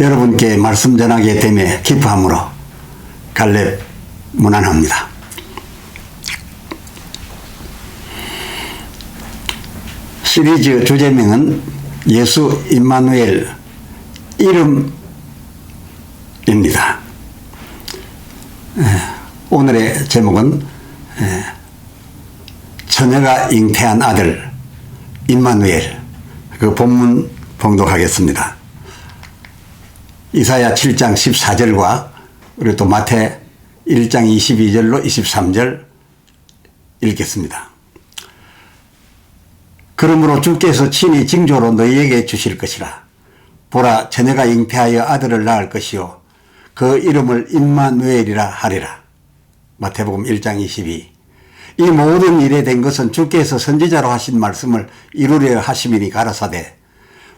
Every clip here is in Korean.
여러분께 말씀 전하게 됨에 기뻐함으로 갈렙 문안합니다. 시리즈 주제명은 예수 임마누엘 이름입니다. 오늘의 제목은 처녀가 잉태한 아들 임마누엘, 그 본문 봉독하겠습니다. 이사야 7장 14절과 그리고 또 마태 1장 22절로 23절 읽겠습니다. 그러므로 주께서 친히 징조로 너희에게 주실 것이라. 보라, 처녀가 잉태하여 아들을 낳을 것이요 그 이름을 임마누엘이라 하리라. 마태복음 1장 22. 이 모든 일에 된 것은 주께서 선지자로 하신 말씀을 이루려 하심이니 가라사대,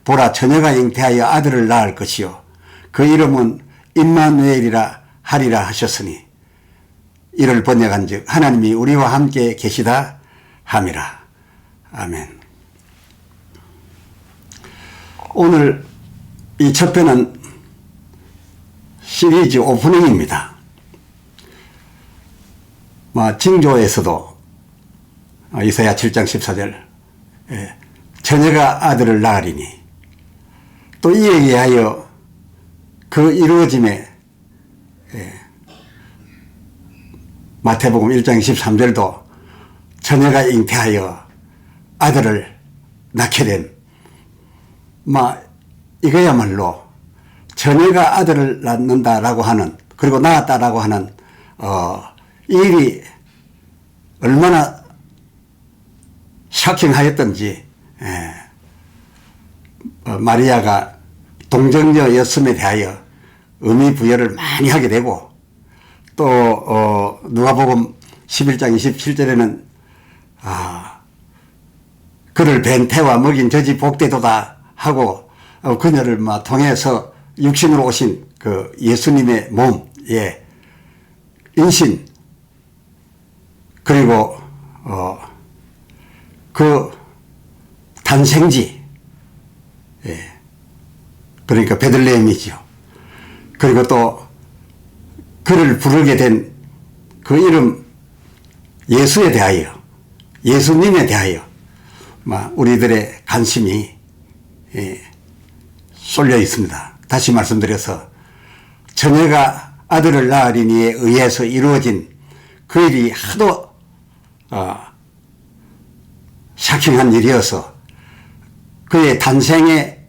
보라, 처녀가 잉태하여 아들을 낳을 것이요 그 이름은 임마누엘이라 하리라 하셨으니, 이를 번역한 즉 하나님이 우리와 함께 계시다 함이라. 아멘. 오늘 이 첫 편은 시리즈 오프닝입니다. 징조에서도 이사야 7장 14절 처녀가 아들을 낳으리니, 또 이에 의하여 그 이루어짐에 마태복음 1장 23절도 처녀가 잉태하여 아들을 낳게 된, 이거야말로 처녀가 아들을 낳는다라고 하는, 그리고 낳았다라고 하는 이 일이 얼마나 샤킹하였던지, 마리아가 동정녀였음에 대하여 의미 부여를 많이 하게 되고, 또 누가복음 11장 27절에는 그를 뵌 태와 먹인 젖이 복되도다 하고, 그녀를 통해서 육신으로 오신 그 예수님의 몸의 인신, 그리고 그 탄생지, 그러니까 베들레헴이죠. 그리고 또 그를 부르게 된 그 이름 예수에 대하여, 예수님에 대하여 우리들의 관심이 쏠려 있습니다. 다시 말씀드려서, 처녀가 아들을 낳으리니에 의해서 이루어진 그 일이 하도 샤킹한 일이어서 그의 탄생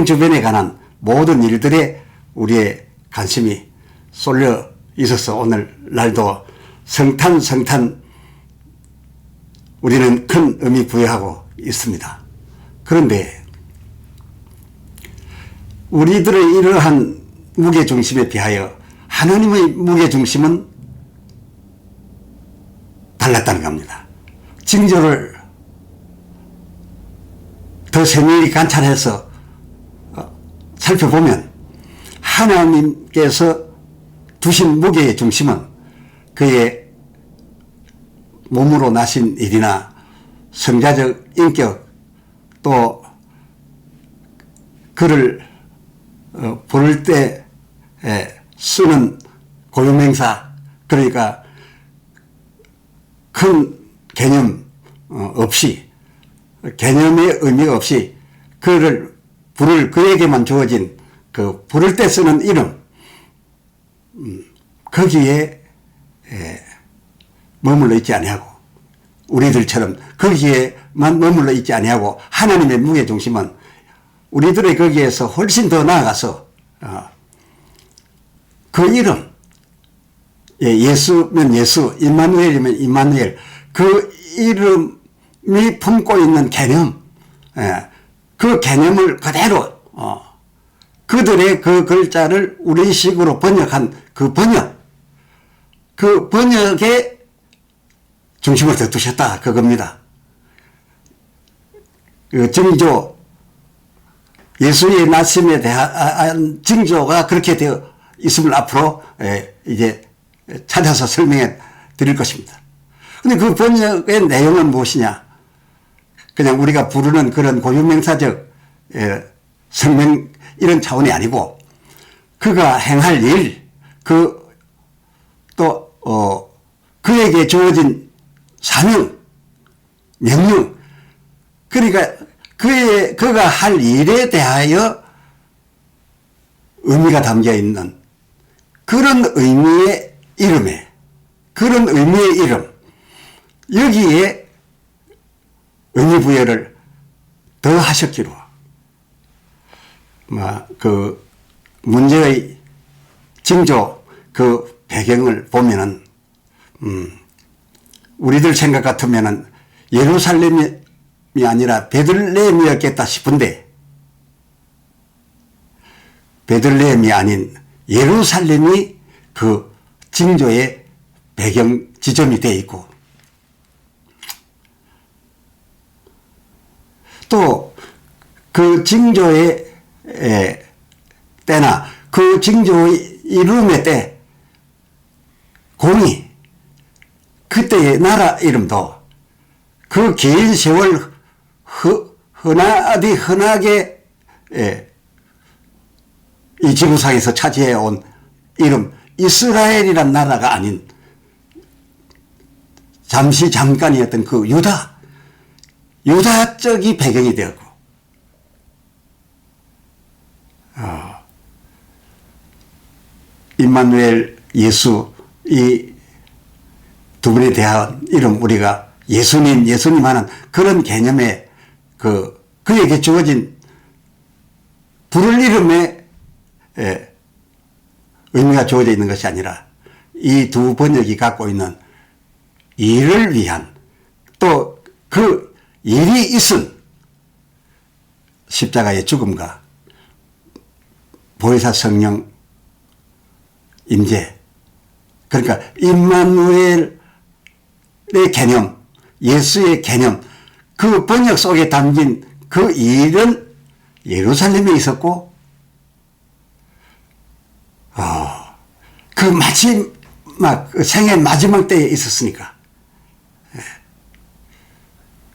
주변에 관한 모든 일들에 우리의 관심이 쏠려 있어서 오늘 날도 성탄 우리는 큰 의미 부여하고 있습니다. 그런데 우리들의 이러한 무게중심에 비하여 하나님의 무게중심은 달랐다는 겁니다. 징조를 더 세밀히 관찰해서 살펴보면 하나님께서 두신 무게의 중심은 그의 몸으로 나신 일이나 성자적 인격, 또 그를 부를 때 쓰는 고유명사, 그러니까 큰 개념 없이, 개념의 의미 없이 그를 부를, 그에게만 주어진 그 부를 때 쓰는 이름, 거기에 머물러 있지 아니하고, 우리들처럼 거기에만 머물러 있지 아니하고, 하나님의 무게중심은 우리들의 거기에서 훨씬 더 나아가서 그 이름, 예수면 예수, 임마누엘이면 임마누엘, 그 이름이 품고 있는 개념, 그 개념을 그대로 그들의 그 글자를 우리식으로 번역한 그 번역에 중심을 더 두셨다, 그겁니다. 그 징조, 예수의 나심에 대한 징조가 그렇게 되어 있음을 앞으로 이제 찾아서 설명해 드릴 것입니다. 근데 그 번역의 내용은 무엇이냐? 그냥 우리가 부르는 그런 고유명사적 성명 이런 차원이 아니고 그가 행할 일, 그에게 주어진 사명, 명령, 그러니까 그가 할 일에 대하여 의미가 담겨 있는 그런 의미의 이름에, 그런 의미의 이름, 여기에 의미 부여를 더 하셨기로. 그 문제의 징조, 그 배경을 보면은, 우리들 생각 같으면은 예루살렘이 아니라 베들레헴이었겠다 싶은데, 베들레헴이 아닌 예루살렘이 그 징조의 배경 지점이 되어 있고, 또 그 징조의 때나 그 징조의 이름의 때, 공의, 그때의 나라 이름도 그 긴 세월 흔하게 이 지구상에서 차지해온 이름 이스라엘이란 나라가 아닌 잠깐이었던 그 유다 쪽이 배경이 되었고, 임마누엘, 예수, 이 두 분에 대한 이름, 우리가 예수님 하는 그런 개념에 그에게 주어진 부를 이름에 의미가 주어져 있는 것이 아니라 이 두 번역이 갖고 있는 일을 위한, 또 그 일이 있은 십자가의 죽음과 보혜사 성령 임재, 그러니까 임마누엘의 개념, 예수의 개념, 그 번역 속에 담긴 그 일은 예루살렘에 있었고, 그 마지막, 생의 마지막 때에 있었으니까,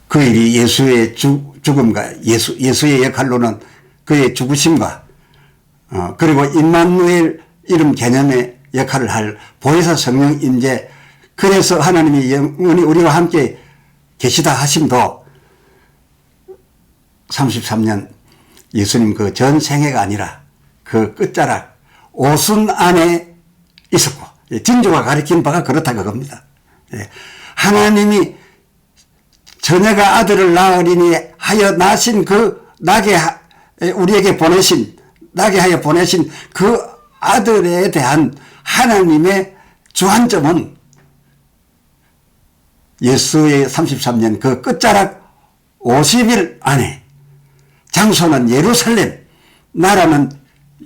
그 일이 예수의 죽음과 예수의 역할로는 그의 죽으심과, 그리고 임마누엘 이름 개념의 역할을 할 보혜사 성령 임재, 그래서 하나님이 영원히 우리와 함께 계시다 하심도 33년 예수님 그 전 생애가 아니라 그 끝자락 오순 안에 있었고, 징조가 가리킨 바가 그렇다 그겁니다. 하나님이 처녀가 아들을 낳으리니 하여 나신 우리에게 나게 하여 보내신 그 아들에 대한 하나님의 주안점은 예수의 33년 그 끝자락 50일 안에, 장소는 예루살렘, 나라는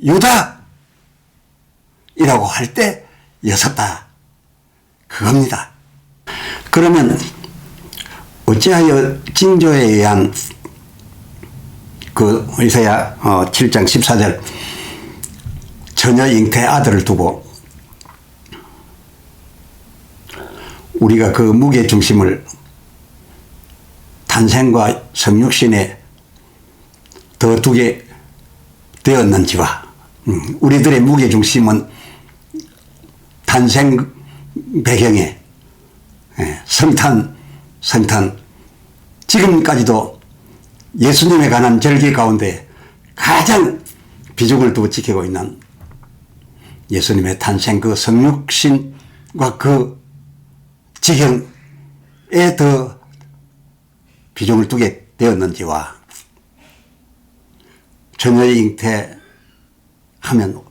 유다이라고 할 때 였었다 그겁니다. 그러면 어찌하여 징조에 의한 그 이사야 7장 14절 처녀 잉태 아들을 두고 우리가 그 무게 중심을 탄생과 성육신에 더 두게 되었는지와, 우리들의 무게 중심은 탄생 배경에 성탄 지금까지도 예수님에 관한 절기 가운데 가장 비중을 두고 지키고 있는 예수님의 탄생, 그 성육신과 그 지경에 더 비중을 두게 되었는지와, 처녀의 잉태 하면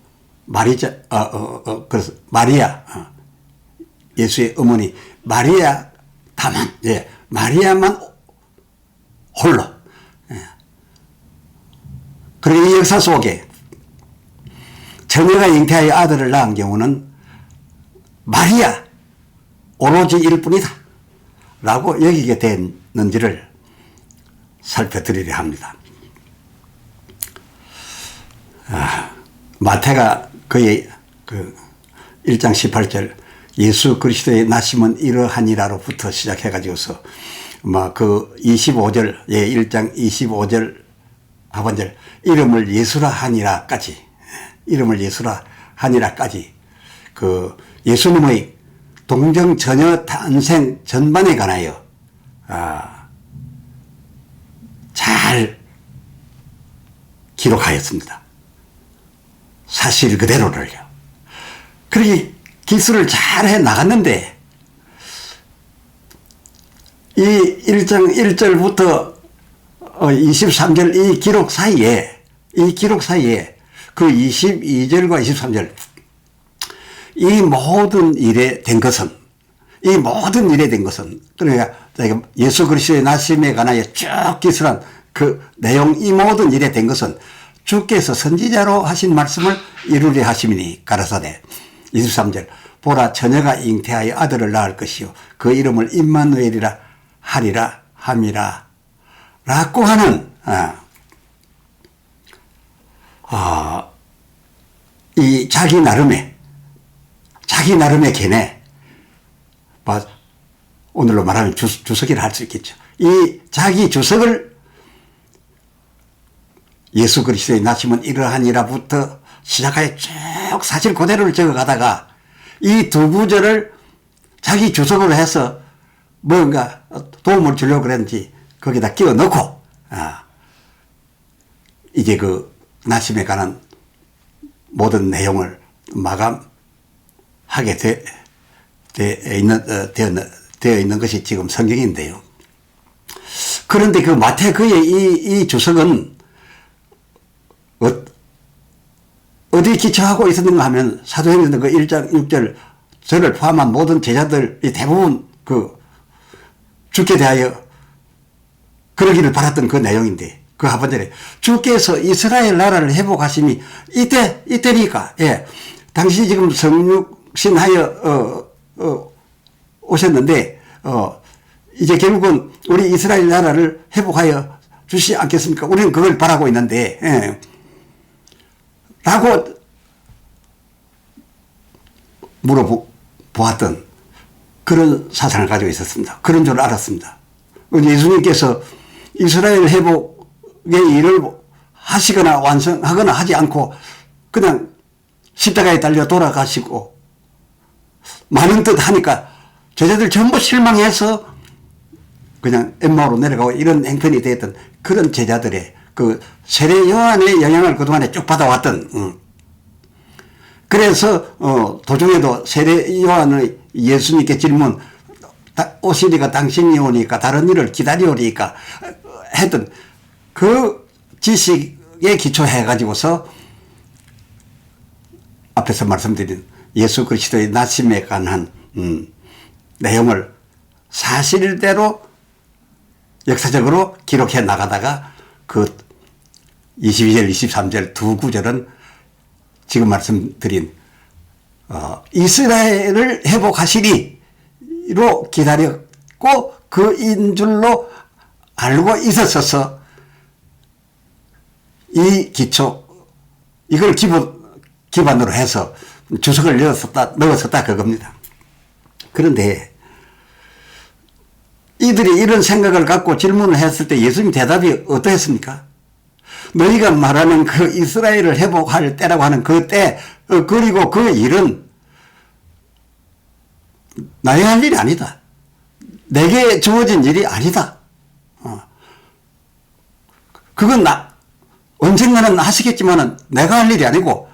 그래서 마리아, 예수의 어머니 마리아 다만, 마리아만 홀로. 그리고 이 역사 속에 처녀가 잉태하여 아들을 낳은 경우는 마리아 오로지 일뿐이다 라고 여기게 됐는지를 살펴드리려 합니다. 마태가 그의 1장 18절 예수 그리스도의 나심은 이러하니라로부터 시작해가지고서 그 25절, 1장 25절 하번절 이름을 예수라 하니라까지, 이름을 예수라 하니라까지 그 예수님의 동정 전혀 탄생 전반에 관하여 잘 기록하였습니다. 사실 그대로를요. 그렇게 기술을 잘 해 나갔는데 이 1장 1절부터 23절 이 기록 사이에 그 22절과 23절 이 모든 일에 된 것은 그러니까 예수 그리스도의 나심에 관하여 쭉 기술한 그 내용 이 모든 일에 된 것은 주께서 선지자로 하신 말씀을 이루려 하심이니 가라사대 23절 보라 처녀가 잉태하여 아들을 낳을 것이요 그 이름을 임마누엘이라 하리라 함이라 라고 하는 이 자기 나름의 견해 오늘로 말하면 주석이라 할 수 있겠죠. 이 자기 주석을 예수 그리스도의 나심은 이러하니라부터 시작하여 쭉 사실 그대로를 적어가다가 이 두 구절을 자기 주석으로 해서 뭔가 도움을 주려고 그랬는지 거기다 끼워 넣고 이제 그 나심에 관한 모든 내용을 마감하게 되어 있는 것이 지금 성경인데요. 그런데 그 마태그의 이 주석은 어디에 기초하고 있었는가 하면 사도행전 그 1장 6절 저를 포함한 모든 제자들이 대부분 그 주께 대하여 그러기를 바랐던 그 내용인데 그 하반절에 주께서 이스라엘 나라를 회복하심이 이때니까 당신이 지금 성육신하여 오셨는데 이제 결국은 우리 이스라엘 나라를 회복하여 주시지 않겠습니까? 우리는 그걸 바라고 있는데 라고 물어보았던 그런 사상을 가지고 있었습니다. 그런 줄 알았습니다. 예수님께서 이스라엘 회복의 일을 하시거나 완성하거나 하지 않고 그냥 십자가에 달려 돌아가시고 많은 뜻 하니까 제자들 전부 실망해서 그냥 엠마오로 내려가고 이런 행편이 되었던 그런 제자들의 그 세례 요한의 영향을 그동안에 쭉 받아왔던 그래서 도중에도 세례 요한의 예수님께 질문 오시니까 당신이 오니까 다른 일을 기다려오니까 했던 그 지식에 기초해 가지고서 앞에서 말씀드린 예수 그리스도의 나심에 관한 내용을 사실대로 역사적으로 기록해 나가다가 그 22절 23절 두 구절은 지금 말씀드린 이스라엘을 회복하시리로 기다렸고 그인 줄로 알고 있었어서 이 기초 이걸 기반으로 해서 주석을 넣었었다 그겁니다. 그런데 이들이 이런 생각을 갖고 질문을 했을 때 예수님 대답이 어떠했습니까? 너희가 말하는 그 이스라엘을 회복할 때라고 하는 그 때 그리고 그 일은 나의 할 일이 아니다. 내게 주어진 일이 아니다. 그건 언젠가는 하시겠지만은 내가 할 일이 아니고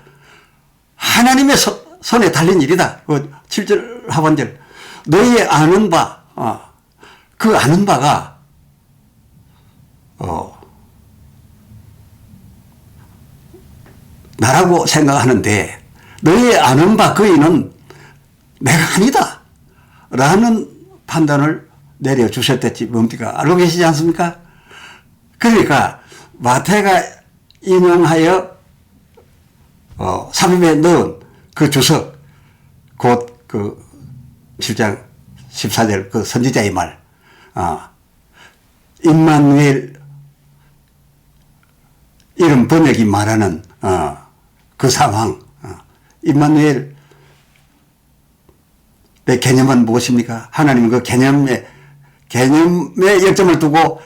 하나님의 손에 달린 일이다. 7절 하반절 너희의 아는 바 그 아는 바가 나라고 생각하는데 너희의 아는 바 그 이는 내가 아니다 라는 판단을 내려주셨댔지 뭡니까? 알고 계시지 않습니까? 그러니까 마태가 인용하여 삽입에 넣은 그 주석 곧 그 7장 14절 그 선지자의 말 임마누엘 이름 번역이 말하는 그 상황 임마누엘의 개념은 무엇입니까? 하나님은 그 개념에 역점을 두고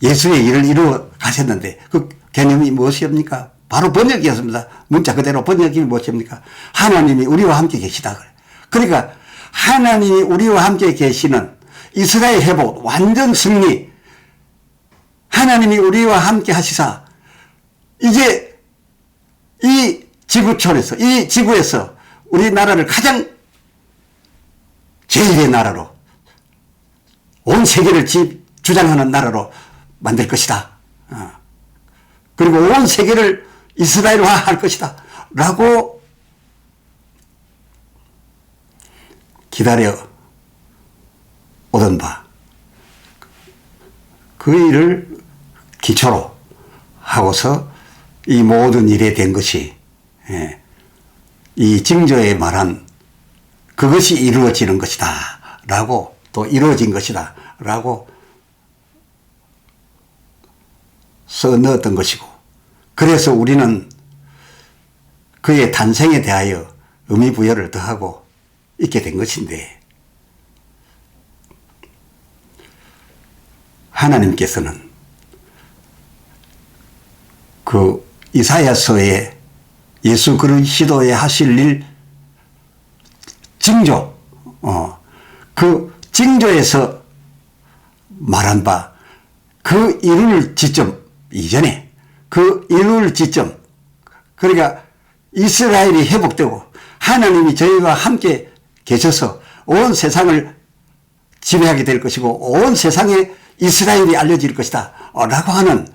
예수의 일을 이루어 가셨는데 그 개념이 무엇입니까? 바로 번역이었습니다. 문자 그대로 번역이 무엇입니까? 하나님이 우리와 함께 계시다. 그러니까 하나님이 우리와 함께 계시는 이스라엘 회복, 완전 승리. 하나님이 우리와 함께 하시사 이제 이 지구촌에서, 이 지구에서 우리나라를 가장 제1의 나라로, 온 세계를 주장하는 나라로 만들 것이다. 그리고 온 세계를 이스라엘화 할 것이다. 라고 기다려 오던 바, 그 일을 기초로 하고서 이 모든 일에 된 것이, 이 징조에 말한 그것이 이루어지는 것이다. 라고, 또 이루어진 것이다. 라고 써 넣었던 것이고, 그래서 우리는 그의 탄생에 대하여 의미부여를 더하고 있게 된 것인데, 하나님께서는 그 이사야서에 예수 그리스도의 하실 일 징조, 그 징조에서 말한 바 그 이룰 지점 이전에, 그 이룰 지점, 그러니까 이스라엘이 회복되고 하나님이 저희와 함께 계셔서 온 세상을 지배하게 될 것이고 온 세상에 이스라엘이 알려질 것이다 라고 하는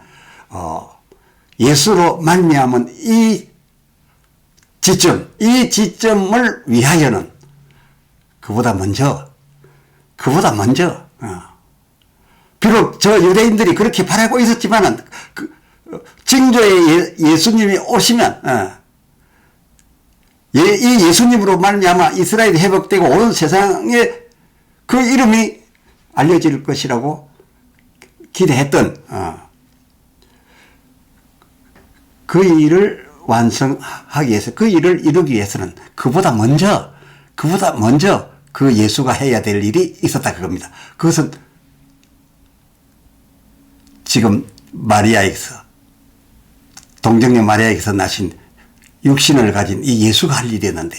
예수로 말미암은 이 지점, 이 지점을 위하여는 그보다 먼저 비록 저 유대인들이 그렇게 바라고 있었지만은 징조의 예수님이 오시면 이 예수님으로 말미암아 이스라엘이 회복되고 온 세상에 그 이름이 알려질 것이라고 기대했던 그 일을 완성하기 위해서, 그 일을 이루기 위해서는 그보다 먼저 그 예수가 해야 될 일이 있었다 그겁니다. 그것은 지금 마리아에게서, 동정녀 마리아에게서 나신 육신을 가진 이 예수가 할 일이었는데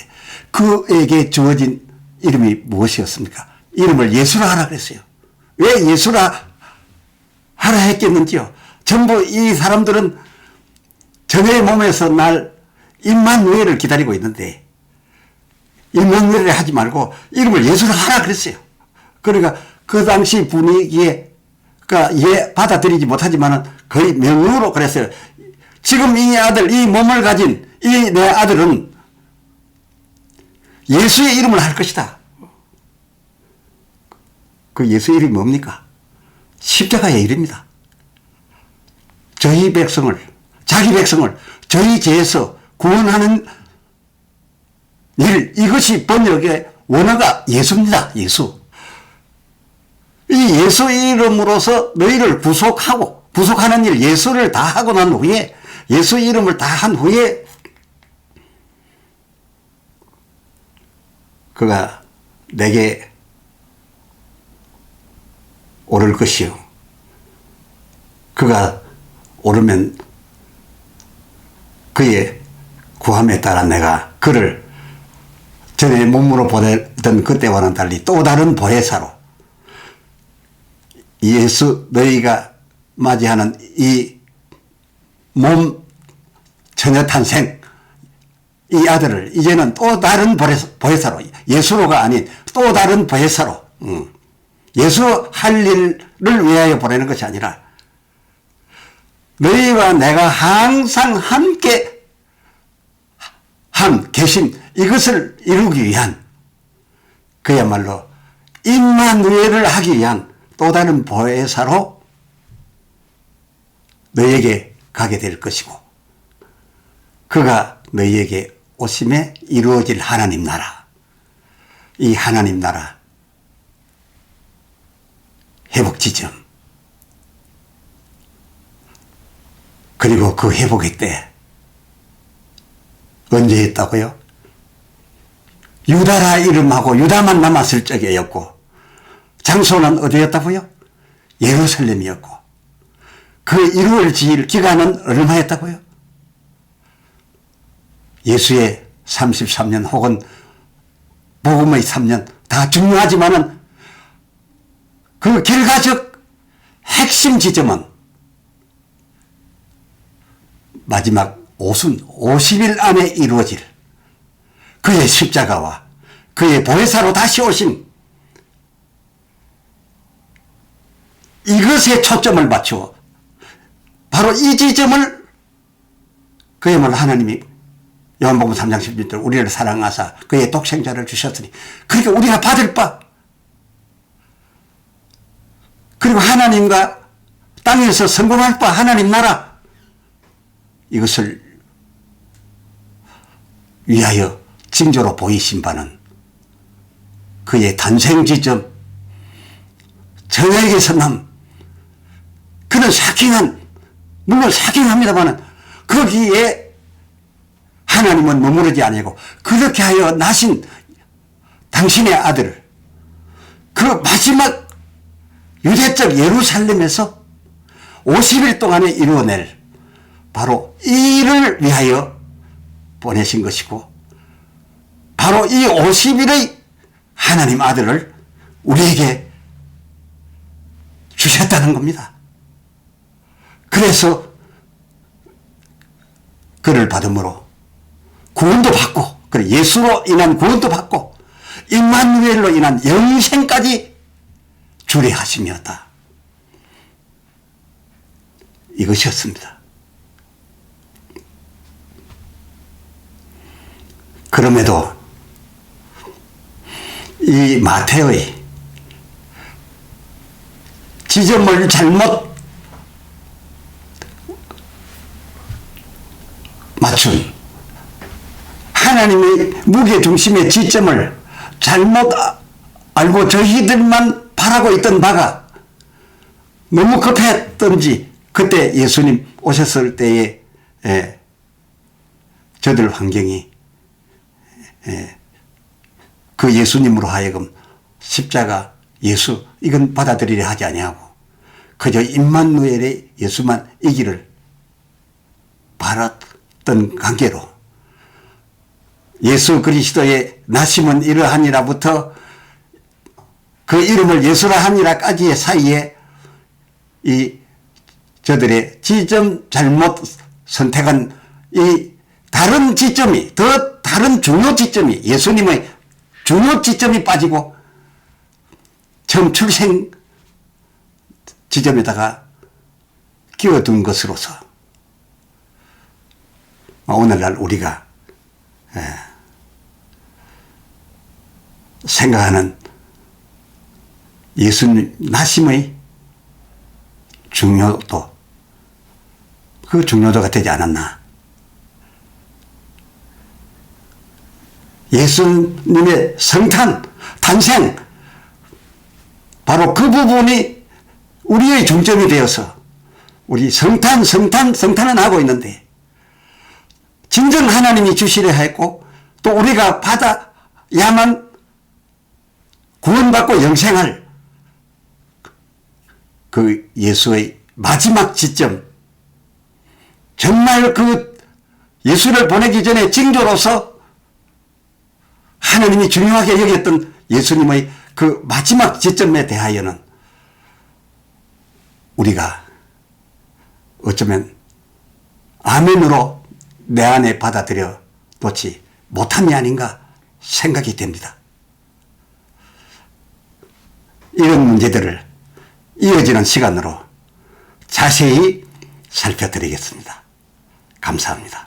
그에게 주어진 이름이 무엇이었습니까? 이름을 예수라 하라 그랬어요. 왜 예수라 하라 했겠는지요? 전부 이 사람들은 전의 몸에서 날 임마누엘을 기다리고 있는데 임마누엘을 하지 말고 이름을 예수라 하라 그랬어요. 그러니까 그 당시 분위기에 받아들이지 못하지만은 거의 명령으로 그랬어요. 지금 이 아들, 이 몸을 가진 이 내 아들은 예수의 이름을 할 것이다. 그 예수의 이름이 뭡니까? 십자가의 이름입니다. 자기 백성을 저희 죄에서 구원하는 일, 이것이 번역의 원어가 예수입니다. 예수. 이 예수 이름으로서 너희를 구속하는 일, 예수를 다 하고 난 후에, 예수 이름을 다 한 후에 그가 내게 오를 것이요. 그가 오르면 그의 구함에 따라 내가 그를 전에 몸으로 보내던 그때와는 달리 또 다른 보혜사로 예수 너희가 맞이하는 이 몸 처녀 탄생 이 아들을 이제는 또 다른 보혜사로, 예수로가 아닌 또 다른 보혜사로, 예수 할 일을 위하여 보내는 것이 아니라 너희와 내가 항상 함께 계신 이것을 이루기 위한, 그야말로 임마누엘을 하기 위한 또 다른 보혜사로 너희에게 가게 될 것이고, 그가 너희에게 오심에 이루어질 하나님 나라, 이 하나님 나라 회복 지점, 그리고 그 회복의 때 언제 했다고요? 유다라 이름하고 유다만 남았을 적이었고, 장소는 어디였다고요? 예루살렘이었고, 그 이루어질 기간은 얼마였다고요? 예수의 33년 혹은 복음의 3년 다 중요하지만은 그 결과적 핵심 지점은 마지막 오순 50일 안에 이루어질 그의 십자가와 그의 보혜사로 다시 오신 이것에 초점을 맞추어 바로 이 지점을 그야말로 하나님이 요한복음 3장 16절 우리를 사랑하사 그의 독생자를 주셨으니 그러니까 우리가 받을 바 그리고 하나님과 땅에서 성공할 바 하나님 나라 이것을 위하여 징조로 보이신 바는 그의 탄생 지점 정에게서 남 그는 사킹한 물론 사킹합니다마는 거기에 하나님은 머무르지 아니고 그렇게 하여 나신 당신의 아들을 그 마지막 유대적 예루살렘에서 50일 동안에 이루어낼 바로 이 일을 위하여 보내신 것이고 바로 이 50일의 하나님 아들을 우리에게 주셨다는 겁니다. 그래서 그를 받음으로 구원도 받고 그래 예수로 인한 구원도 받고 임마누엘로 인한 영생까지 주례하심이었다. 이것이었습니다. 그럼에도 이 마태의 지점을 잘못 맞춘 하나님의 무게중심의 지점을 잘못 알고 저희들만 바라고 있던 바가 너무 급했던지 그때 예수님 오셨을 때에 저들 환경이 그 예수님으로 하여금 십자가 예수 이건 받아들이려 하지 아니하고 그저 임마누엘의 예수만 이기를 바랐던 관계로 예수 그리스도의 나심은 이러하니라부터 그 이름을 예수라 하니라까지의 사이에 이 저들의 지점 잘못 선택한 이 다른 지점이 더 다른 중요 지점이 예수님의 중요 지점이 빠지고 처음 출생 지점에다가 끼워둔 것으로서 오늘날 우리가 생각하는 예수님 나심의 중요도 그 중요도가 되지 않았나. 예수님의 성탄, 탄생 바로 그 부분이 우리의 중점이 되어서 우리 성탄은 하고 있는데 진정 하나님이 주시려 했고 또 우리가 받아야만 구원받고 영생할 그 예수의 마지막 지점 정말 그 예수를 보내기 전에 징조로서 하나님이 중요하게 여겼던 예수님의 그 마지막 지점에 대하여는 우리가 어쩌면 아멘으로 내 안에 받아들여 놓지 못한 게 아닌가 생각이 됩니다. 이런 문제들을 이어지는 시간으로 자세히 살펴드리겠습니다. 감사합니다.